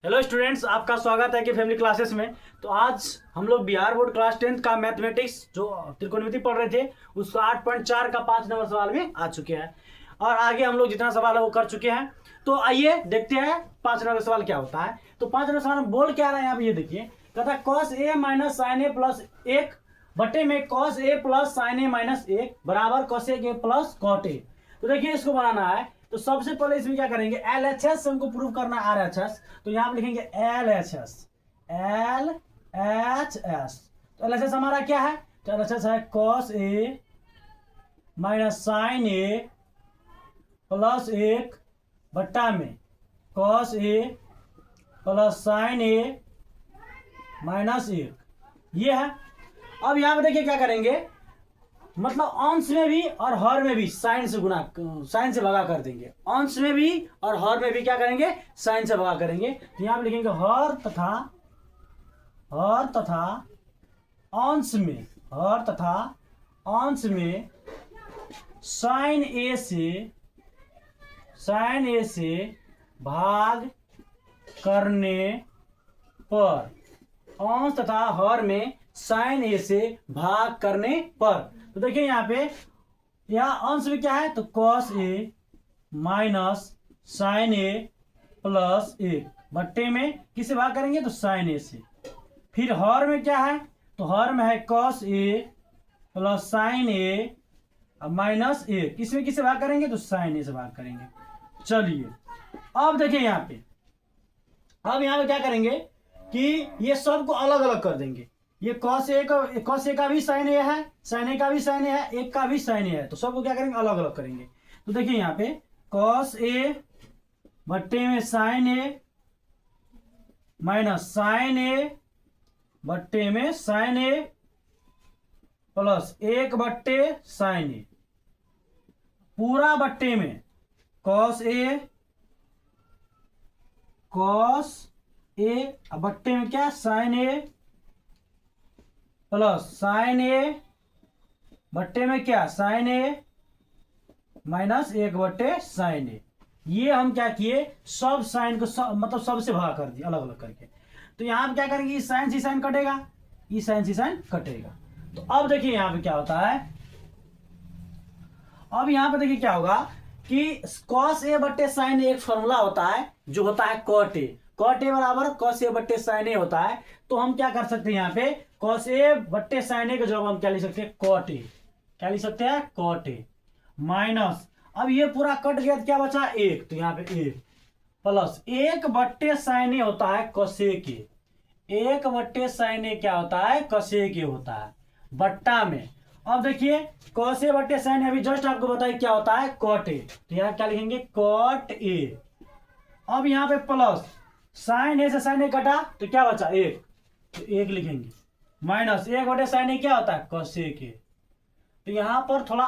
Hello students, आपका स्वागत है कि फैमिली क्लासेस में। तो आज हम लोग बिहार बोर्ड क्लास 10th का मैथमेटिक्स जो त्रिकोणमिति पढ़ रहे थे उसका 8.4 का 5 नंबर सवाल में आ चुके हैं और आगे हम लोग जितना सवाल है वो कर चुके हैं। तो आइए देखते हैं 5 नंबर सवाल क्या होता है। तो 5 नंबर सवाल में बोल क्या रहा है यहाँ पे, ये देखिए। कहता है cos A minus sin A plus 1 बटे में cos A plus sin A minus 1 बराबर cosec A plus cot A. तो देखिए इसको बनाना है। तो सबसे पहले इसमें क्या करेंगे, एल एच एस हमको प्रूव करना है, आर एच एस। तो यहाँ पे लिखेंगे L H S, L H S. तो एल एच एस हमारा क्या है, तो एल एच एस है cos A minus sin A plus 1 बट्टा में cos A plus sin A minus 1, ये है। अब यहाँ पे देखिए क्या करेंगे, मतलब अंश में भी और हर में भी साइन से गुना, साइन से भगा कर देंगे। अंश में भी और हर में भी क्या करेंगे, साइन से भगा करेंगे। तो यहां पे लिखेंगे हर तथा अंश में, हर तथा अंश में साइन ए से भाग करने पर, अंश तथा हर में साइन ए से भाग करने पर। तो देखिए यहाँ पे, यहाँ अंश में क्या है, तो cos A minus sin A plus 1 बट्टे में किसे भाग करेंगे, तो साइन ए से। फिर हर में क्या है, तो हर में है cos A plus sin A minus 1, इसमें किसे भाग करेंगे, तो साइन ए से भाग करेंगे। चलिए अब देखिए यहाँ पे, अब यहाँ पे क्या करेंगे कि ये सबको अलग अलग कर देंगे। ये कॉस ए का भी साइन ए है, साइन ए का भी साइन ए है, एक का भी साइन ए है। तो सबको क्या करेंगे, अलग अलग करेंगे। तो देखिए यहाँ पे कॉस ए बट्टे में साइन ए माइनस साइन ए बट्टे में साइन ए प्लस 1 बट्टे साइन ए, पूरा बट्टे में कॉस ए बट्टे में क्या, साइन ए प्लस साइन ए बट्टे में क्या, साइन ए माइनस 1 बट्टे साइन ए। ये हम क्या किए, सब साइन को मतलब सबसे भाग कर दिए अलग अलग करके। तो यहां पे क्या करेंगे, इस साइन से साइन कटेगा, इस साइन से साइन कटेगा। तो अब देखिए यहां पे क्या होता है, अब यहां पे देखिए क्या होगा कि कॉस ए बट्टे साइन ए एक फॉर्मूला होता है जो होता है कॉट ए। कॉट ए बराबर कॉस ए बट्टे साइन ए होता है। तो हम क्या कर सकते हैं, यहाँ पे कॉस ए बट्टे साइन ए का जवाब हम क्या लिख सकते हैं, कॉट ए। क्या लिख सकते हैं, कॉट ए माइनस, अब ये पूरा कट गया तो क्या बचा, 1। तो यहाँ पे 1 प्लस 1 बट्टे साइन ए होता है कॉसेक ए, 1 बट्टे साइन ए क्या होता है, कॉसेक ए होता है बट्टा में। अब देखिए कॉस ए बट्टे साइन ए अभी जस्ट आपको बताइए क्या होता है, कॉट ए। तो यहाँ क्या लिखेंगे, कॉट ए। अब यहाँ पे प्लस साइन ए से साइन ए कटा तो क्या बचा, 1, तो 1 लिखेंगे माइनस 1 बटे साइन ए क्या होता है, कॉसेक ए। तो यहाँ पर थोड़ा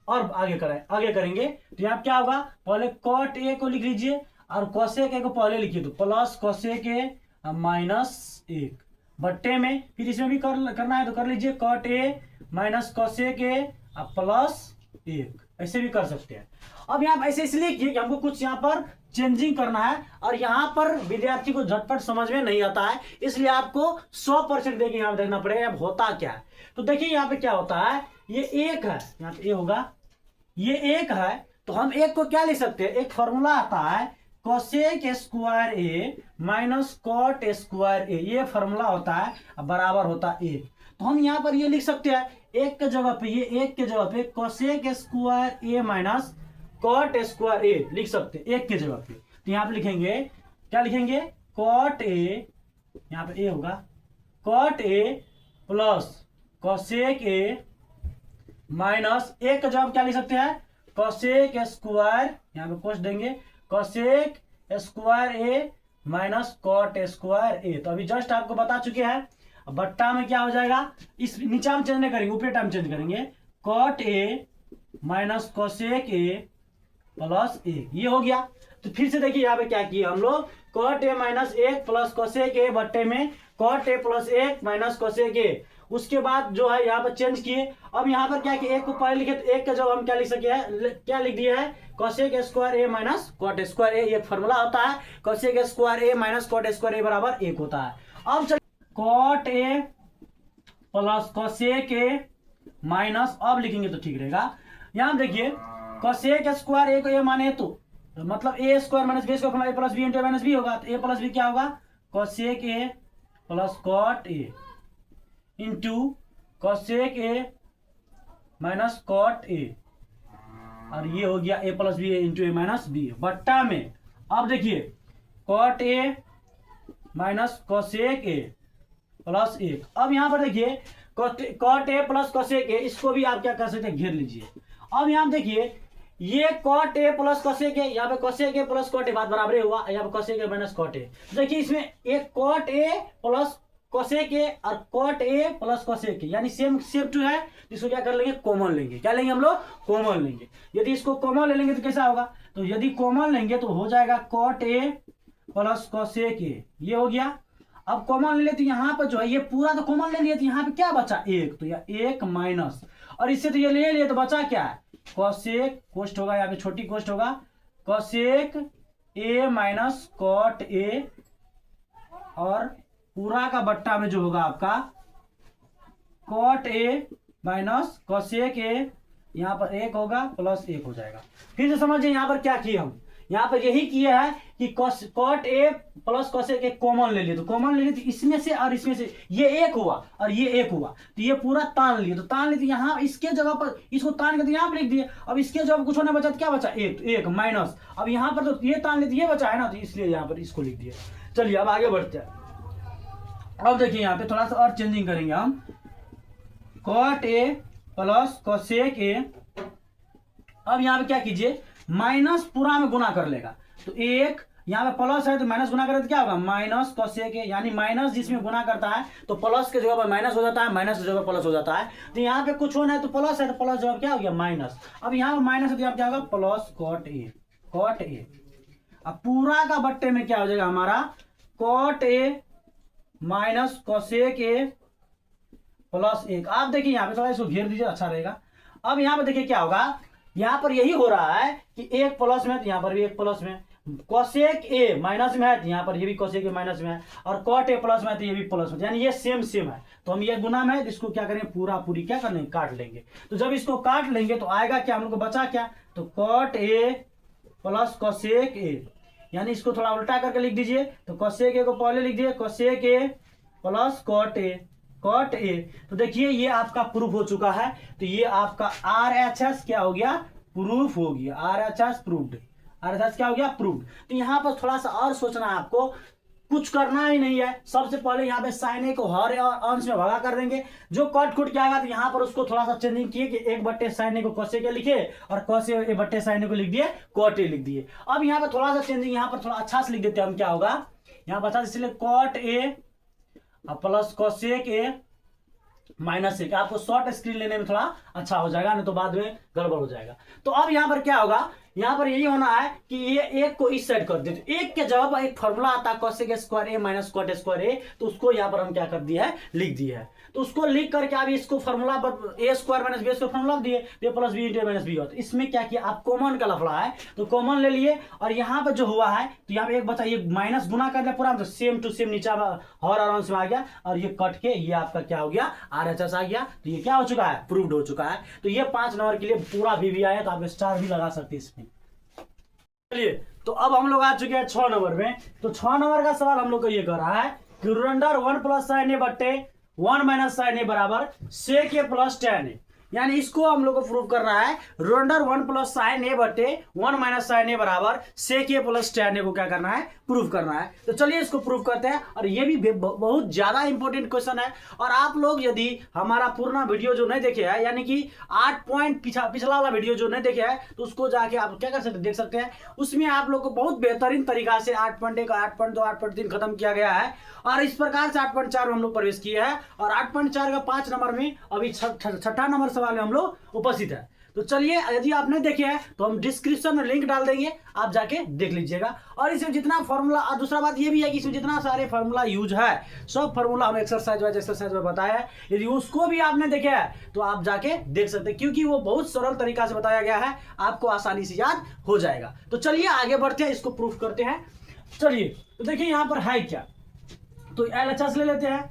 और आगे करेंगे। तो यहाँ क्या होगा, पहले कॉट ए को लिख लीजिए और कॉसेक ए को पहले लिखिए। तो प्लस कॉसेक ए माइनस 1 बट्टे में, फिर इसमें भी करना है तो कर लीजिए, cot A minus cosec A plus 1, ऐसे भी कर सकते हैं। अब यहाँ ऐसे इसलिए किए कि हमको कुछ यहाँ पर चेंजिंग करना है और यहाँ पर विद्यार्थी को झटपट समझ में नहीं आता है, इसलिए आपको 100% देके यहाँ देखना पड़ेगा अब होता क्या है। तो देखिए यहाँ पे क्या होता है, ये 1 है, यहाँ पे ए होगा, ये 1 है। तो हम 1 को क्या लिख सकते हैं, एक फॉर्मूला आता है cosec square A minus cot square A, ये फॉर्मूला होता है बराबर होता है 1। तो हम यहाँ पर ये लिख सकते हैं, 1 के जगह पे, ये 1 के जगह पे cosec square A minus cot square ए लिख सकते हैं 1 के जगह पे। तो यहाँ पे लिखेंगे, क्या लिखेंगे, कॉट ए, यहाँ पे ए होगा, cot A plus cosec A minus 1 का जवाब क्या लिख सकते हैं, कोसेक स्क्वायर, यहाँ पे कोस देंगे, cosec square A minus cot square ए। तो अभी जस्ट आपको बता चुके हैं। बट्टा में क्या हो जाएगा, इस नीचे हम चेंज नहीं करेंगे, ऊपर टाइम चेंज करेंगे, cot A minus cosec A plus 1, ये हो गया। तो फिर से देखिए यहाँ पे क्या किया हम लोग, cot A minus 1 plus cosec A बट्टे में cot A plus 1 minus cosec A, उसके बाद जो है यहाँ पर चेंज किए। अब यहाँ पर क्या कि एक को पहले लिखे तो एक का जब हम क्या लिख सके हैं, क्या लिख दिए है, cosec square A minus cot square A, ये फॉर्मूला होता है। Cosec square A minus cot square A बराबर 1 होता है। अब चलिए cot A plus cosec A minus, अब लिखेंगे तो ठीक रहेगा। यहाँ देखिए कोसेक स्क्वायर ए को ए माने तो मतलब A square minus B square A plus B into minus B होगा, तो ए प्लस बी क्या होगा, cosec A plus cot A into cosec A minus cot A, और ये हो गया A plus B into A minus B बट्टा में। अब देखिए cot A minus cosec A plus 1। अब यहां पर देखिए cot A plus cosec A, इसको भी आप क्या कर सकते हैं, घेर लीजिए। अब यहां देखिए ये cot A plus cosec A, यहाँ पे cosec A plus cot A बात बराबर हुआ, यहाँ पे cosec A minus cot A. देखिए इसमें एक cot A plus cosec A और cot A plus cosec A यानी सेम सेम टू है, इसको क्या कर लेंगे, कॉमन लेंगे। क्या लेंगे हम लोग, कॉमन लेंगे। यदि इसको कॉमन ले लेंगे तो कैसा होगा, तो यदि कॉमन लेंगे तो हो जाएगा cot A plus cosec A, ये हो गया। अब कॉमन ले लेते यहाँ पर जो है ये पूरा तो कॉमन ले लिया, तो यहाँ पे क्या बचा, 1, तो यह 1 माइनस, और इससे तो ये ले लिया तो बचा क्या है, कोसेक कोष्ट होगा, यहाँ पे छोटी कोष्ट होगा, cosec A minus cot A, और पूरा का बट्टा में जो होगा आपका cot A minus cosec A, यहाँ पर 1 होगा प्लस 1 हो जाएगा। फिर से समझिए यहाँ पर क्या किए हम, यहाँ पर यही किया है कि cot A plus cosec A common ले लिए, तो कॉमन ले लिए तो इसमें से और इसमें से ये 1 हुआ और ये 1 हुआ, तो ये पूरा तान लिए, तो तान लिए तो यहाँ इसके जगह पर इसको तान के तो यहाँ पर लिख दिए। अब इसके जगह कुछ होने बचा तो क्या बचा, 1 माइनस, अब यहाँ पर तो ये तान लिए तो ये बचा है ना, तो इसलिए यहाँ पर इसको लिख दिए। चलिए अब आगे बढ़ते हैं। अब देखिए यहाँ पे थोड़ा सा और चेंजिंग करेंगे हम, cot A plus cosec A, अब यहाँ पे क्या कीजिए, माइनस पूरा में गुना कर लेगा, तो 1 यहाँ पे प्लस है तो माइनस गुना करें तो क्या होगा, माइनस कोसेक ए, यानी माइनस जिसमें गुना करता है तो प्लस के जगह पर माइनस हो जाता है, माइनस की जगह प्लस हो जाता है। तो यहाँ पे कुछ होना है तो प्लस है, तो प्लस जगह क्या हो गया, माइनस। अब यहाँ पे माइनस है तो यहाँ क्या होगा, प्लस कॉट ए। अब पूरा का बट्टे में क्या हो जाएगा हमारा, cot A minus cosec A plus 1। आप देखिए यहाँ पे थोड़ा इसको घेर दीजिए, अच्छा रहेगा। अब यहाँ पे देखिए क्या होगा, यहाँ पर यही हो रहा है कि 1 प्लस में, तो यहाँ पर भी 1 प्लस में, कोसेक ए माइनस में है तो यहाँ पर ये भी कोसेक ए माइनस में है, और कॉट ए प्लस में है तो ये भी प्लस में, यानी ये सेम सेम है। तो हम ये गुना में है तो इसको क्या करेंगे, पूरा पूरी क्या कर लेंगे, काट लेंगे। तो जब इसको काट लेंगे तो आएगा क्या, हम लोग को बचा क्या, तो cot A plus cosec A, यानी इसको थोड़ा उल्टा करके लिख दीजिए, तो कोसेक ए को पहले लिख दीजिए, cosec A plus cot A. तो देखिए ये आपका प्रूफ हो चुका है, तो ये आपका RHS क्या हो गया, प्रूफ हो गया, RHS प्रूफ्ड, RHS क्या हो गया, प्रूफ्ड। तो यहाँ पर थोड़ा सा और सोचना है आपको, कुछ करना ही नहीं है। सबसे पहले यहाँ पे साइन ए को हर अंश में भगा कर देंगे, जो कट खुट के आएगा तो यहाँ पर उसको थोड़ा सा चेंजिंग किए कि 1 बट्टे साइन ए को कोसेक ए लिखे और कोसेक ए बट्टे साइन ए को लिख दिए, कॉट ए लिख दिए। अब यहाँ पे थोड़ा सा चेंजिंग, यहाँ पर थोड़ा अच्छा से लिख देते हैं हम, क्या होगा यहाँ बता, इसलिए cot A plus cosec A minus 1, आपको शॉर्ट स्क्रीन लेने में थोड़ा अच्छा हो जाएगा, नहीं तो बाद में गड़बड़ हो जाएगा। तो अब यहाँ पर क्या होगा, यहाँ पर यही होना है कि ये 1 को इस साइड कर देते, 1 के जगह पर एक फॉर्मूला आता है cosec square A minus cot square ए, तो उसको यहाँ पर हम क्या कर दिया है, लिख दिया है। तो उसको लिख करके आप इसको formula A square minus B square formula दिए, A plus B into minus B हो। तो इसमें क्या किया आप, कॉमन का लफड़ा है तो कॉमन ले लिए, और यहाँ पे जो हुआ है तो यहाँ पे एक बचा, ये माइनस गुना कर दिया पूरा, तो सेम टू सेम नीचे हर आराम से आ गया, और ये कट के ये आपका क्या हो गया, RHS आ गया। तो ये क्या हो चुका है, प्रूव्ड हो चुका है। तो ये 5 नंबर के लिए पूरा भी आया, तो आप स्टार भी लगा सकते हैं इसमें। चलिए तो अब हम लोग आ चुके हैं 6 नंबर में। तो 6 नंबर का सवाल हम लोग को ये कर रहा है कि रिमाइंडर 1 प्लस साइन ए बट्टे 1 माइनस साइन ए बराबर सेक ए प्लस tan ए, यानी इसको हम लोग को प्रूव करना है, रिमाइंडर 1 प्लस साइन ए बट्टे 1 माइनस साइन ए बराबर सेक ए प्लस tan ए को क्या करना है, प्रूव करना है। तो चलिए इसको प्रूव करते हैं, और ये भी बहुत ज्यादा इंपॉर्टेंट क्वेश्चन है। और आप लोग यदि हमारा पुराना वीडियो जो नहीं देखे है, यानी कि 8 पॉइंट पिछला वाला वीडियो जो नहीं देखे है, तो उसको जाके आप क्या कर सकते हैं, देख सकते हैं। उसमें आप लोग को बहुत बेहतरीन तरीका से 8.1, 8.2, 8.3 खत्म किया गया है, और इस प्रकार से 8.4 में हम लोग प्रवेश किए हैं, और 8.4 का 5 नंबर में अभी 6ठा नंबर सवाल में हम लोग उपस्थित है। तो चलिए, यदि आपने देखे हैं तो हम डिस्क्रिप्शन में लिंक डाल देंगे, आप जाके देख लीजिएगा। और इसमें जितना फॉर्मूला, और दूसरा बात ये भी है कि इसमें जितना सारे फॉर्मूला यूज है, सब फॉर्मूला हम एक्सरसाइज में बताया है। यदि उसको भी आपने देखे है तो आप जाके देख सकते हैं, क्योंकि वो बहुत सरल तरीका से बताया गया है, आपको आसानी से याद हो जाएगा। तो चलिए आगे बढ़ते हैं, इसको प्रूफ करते हैं। चलिए, तो देखिए यहाँ पर है क्या, तो LHS ले लेते हैं,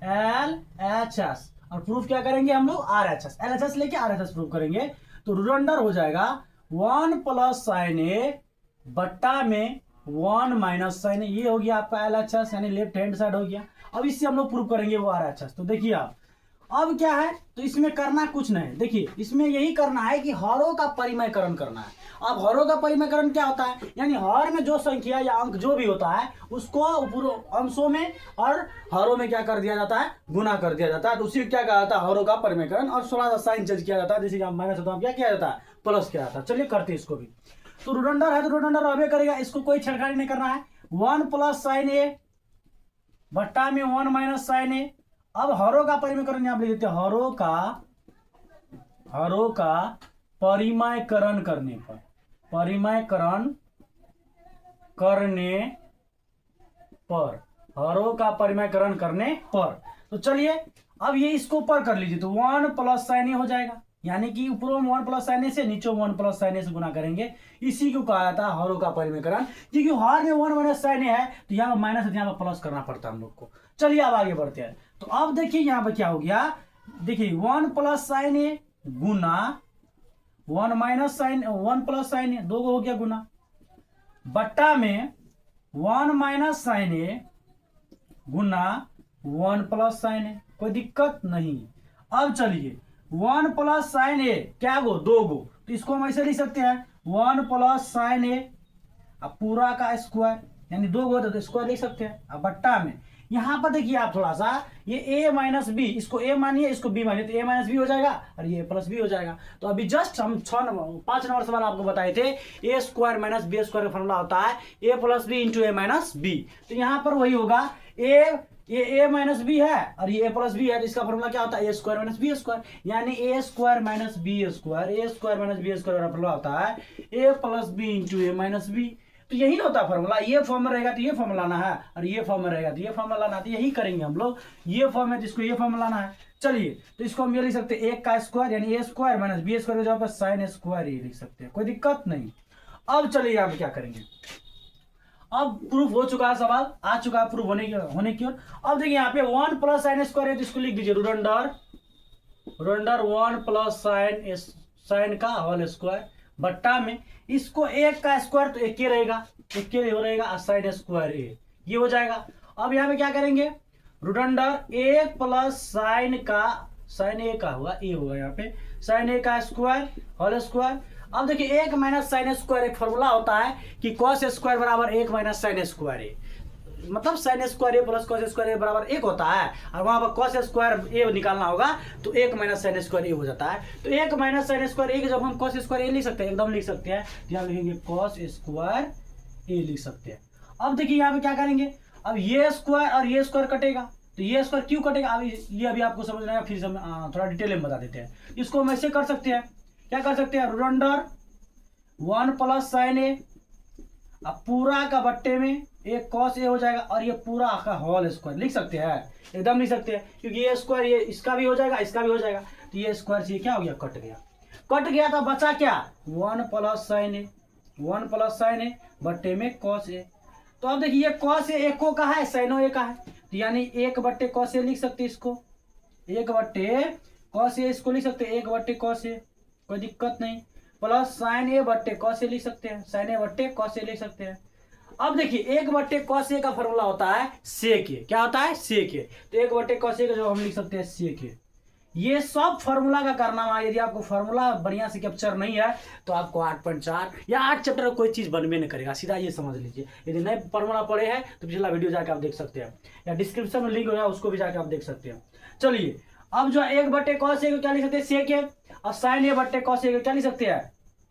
LHS, और प्रूफ क्या करेंगे हम लोग, RHS। LHS लेके RHS प्रूफ करेंगे, तो रिमाइंडर हो जाएगा 1 प्लस साइन ए बट्टा में 1 माइनस साइन ए। ये हो गया आपका LHS, यानी लेफ्ट हैंड साइड हो गया। अब इससे हम लोग प्रूफ करेंगे वो RHS। तो देखिए आप, अब क्या है, तो इसमें करना कुछ नहीं, देखिए इसमें यही करना है कि हरों का परिमयकरण करना है। अब हरों का परिमयकरण क्या होता है, यानी हर में जो संख्या या अंक जो भी होता है उसको अंशों में और हरों में क्या कर दिया जाता है, गुना कर दिया जाता है। तो उसी क्या कहा जाता है, हरों का परिमयकरण। और थोड़ा सा साइन चेंज किया जाता है, जैसे कि माइनस होता है क्या किया जाता है, प्लस किया जाता है। चलिए करते हैं इसको भी। तो रिमाइंडर है तो रिमाइंडर रहबे करेगा, इसको कोई छेड़खानी नहीं करना है। 1 प्लस साइन ए बट्टा में 1 माइनस साइन ए। अब हरों का परिमयकरण यहां लिख देते हैं, हरों का परिमयकरण करने पर, परिमयकरण करने पर, हरों का परिमयकरण करने पर। तो चलिए अब ये इसको ऊपर कर लीजिए, तो 1 प्लस साइन ए हो जाएगा, यानी कि ऊपर में 1 प्लस साइन ए से, नीचे 1 प्लस साइन ए से गुना करेंगे। इसी को कहा जाता है हरों का परिमयकरण, क्योंकि हर में 1 माइनस साइन ए है, तो यहाँ पर माइनस है, यहाँ पर प्लस करना पड़ता है हम लोग को। चलिए अब आगे बढ़ते हैं। तो अब देखिए यहाँ पर क्या हो गया, देखिए 1 प्लस साइन ए गुना 1 माइनस साइन, 1 प्लस साइन ए, 2 हो गया गुना, बट्टा में 1 माइनस साइन ए गुना 1 प्लस साइन ए। कोई दिक्कत नहीं। अब चलिए 1 प्लस साइन ए क्या गो, 2 गो, तो इसको हम ऐसे लिख सकते हैं 1 प्लस साइन ए, अब पूरा का स्क्वायर, यानी 2 गो तो स्क्वायर लिख सकते हैं। अब बट्टा में यहां पर देखिए आप थोड़ा सा, ये a माइनस बी, इसको a मानिए इसको b मानिए, तो a माइनस बी हो जाएगा और ये प्लस बी हो जाएगा। तो अभी जस्ट हम 5 नंबर सवाल आपको बताए थे, a square minus B square का फॉर्मूला होता है a plus B into A minus B. तो यहाँ पर वही होगा, ए माइनस बी है और ये a प्लस बी है, तो इसका फॉर्मूला क्या होता है, ए स्क्वायर माइनस बी स्क्वायर, यानी ए स्क्वायर माइनस बी स्क्वायर, ए स्क्वायर माइनस बी स्क्वायर का फॉर्मूला होता है ए plus B into A minus B. तो यही होता है फॉर्मूला, ये फॉर्म में रहेगा तो ये फॉर्म लाना है, और ये फॉर्म में रहेगा तो ये फॉर्म लाना है। तो यही करेंगे हम लोग, ये फॉर्म है जिसको ये फॉर्म लाना है। चलिए तो इसको हम ये लिख सकते हैं 1 का स्क्वायर, यानी ए स्क्वायर माइनस बी स्क्वायर, जहाँ पर साइन स्क्वायर ये लिख सकते हैं, कोई दिक्कत नहीं। अब चलिए आप क्या करेंगे, अब प्रूफ हो चुका है, सवाल आ चुका है प्रूफ होने की ओर। अब देखिए यहाँ पे 1 प्लस साइन स्क्वायर है, तो इसको लिख दीजिए रिमाइंडर 1 प्लस साइन का होल स्क्वायर, बट्टा में इसको 1 का स्क्वायर, तो 1 रहेगा, 1 रहेगा, साइन स्क्वायर ए, ये हो जाएगा। अब यहाँ पे क्या करेंगे, रिमाइंडर 1 प्लस साइन ए का होगा, ए होगा यहाँ पे, साइन ए का स्क्वायर होल स्क्वायर। अब देखिए 1 माइनस साइन स्क्वायर एक फॉर्मूला होता है कि कॉस स्क्वायर बराबर 1 माइनस साइन स्क्वायर ए, मतलब sine square A plus cos square A बराबर 1 होता है, और वहां पर कॉस स्क्वायर ए निकालना होगा तो 1 माइनस साइन स्क्वायर ए हो जाता है। तो 1 माइनस साइन स्क्वायर ए जब हम कॉस स्क्वायर ए लिख सकते हैं, एकदम लिख सकते हैं, तो यहाँ लिखेंगे कॉस स्क्वायर ए लिख सकते हैं। अब देखिए यहाँ पे क्या करेंगे, अब ये स्क्वायर और ये स्क्वायर कटेगा, तो ये स्क्वायर क्यों कटेगा, अभी ये अभी आपको समझना है, फिर से थोड़ा डिटेल में बता देते हैं। इसको हम ऐसे कर सकते हैं, क्या कर सकते हैं, रिमाइंडर 1 प्लस साइन ए, अब पूरा का बट्टे में एक कॉस ए हो जाएगा, और ये पूरा का होल स्क्वायर लिख सकते हैं, एकदम लिख सकते हैं, क्योंकि ये स्क्वायर ये इसका भी हो जाएगा, इसका भी हो जाएगा, तो ये स्क्वायर से क्या हो गया, कट गया, तो बचा क्या 1 प्लस साइन ए, 1 प्लस साइन ए बट्टे में कॉस ए। तो अब देखिए ये कॉस ए एको का है, साइनो ए का है, तो यानी 1 बट्टे कॉस ए लिख सकते हैं, इसको 1 बट्टे कॉस ए इसको लिख सकते हैं, 1 बट्टे कॉस ए, कोई दिक्कत नहीं, प्लस साइन ए बट्टे कॉस ए लिख सकते हैं, साइन ए बट्टे कॉस ए लिख सकते हैं। अब देखिए 1 बट्टे कॉस ए का फॉर्मूला होता है सेक ए, क्या होता है, सेक ए, तो 1 बट्टे कॉस ए का जो हम लिख सकते हैं सेक ए। ये सब फॉर्मूला का करना है। यदि आपको फॉर्मूला बढ़िया से कैप्चर नहीं है तो आपको 8.4 या 8 चैप्टर में कोई चीज़ बनवे नहीं करेगा, सीधा ये समझ लीजिए। यदि नए फॉर्मूला पढ़े हैं तो पिछला वीडियो जाकर आप देख सकते हैं, या डिस्क्रिप्शन में लिंक हो जाए उसको भी जाकर आप देख सकते हैं। चलिए अब जो 1 बट्टे कॉस ए को क्या लिख सकते हैं, सेक ए, और साइन ए बट्टे कॉस ए को क्या लिख सकते हैं,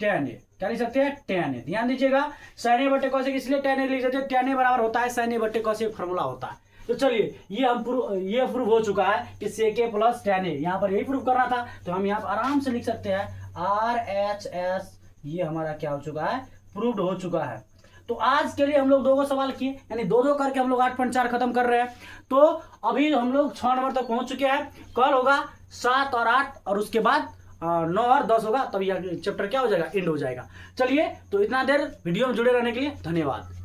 tan ए, क्या लिख सकते हैं, tan ए। ध्यान दीजिएगा, साइन ए बट्टे कॉस ए इसलिए tan ए लिख सकते हैं, tan ए बराबर होता है साइन ए बट्टे कॉस ए फॉर्मूला होता है। तो चलिए ये प्रूफ हो चुका है कि सेक ए प्लस tan ए, यहाँ पर यही प्रूफ करना था, तो हम यहाँ पर आराम से लिख सकते हैं RHS ये हमारा क्या हो चुका है, प्रूव्ड हो चुका है। तो आज के लिए हम लोग 2 सवाल किए, यानी 2 करके हम लोग 8.4 खत्म कर रहे हैं। तो अभी हम लोग 6 नंबर तक पहुंच चुके हैं। कल होगा 7 और 8 और उसके बाद 9 और 10 होगा, तब यह चैप्टर क्या हो जाएगा, एंड हो जाएगा। चलिए, तो इतना देर वीडियो में जुड़े रहने के लिए धन्यवाद।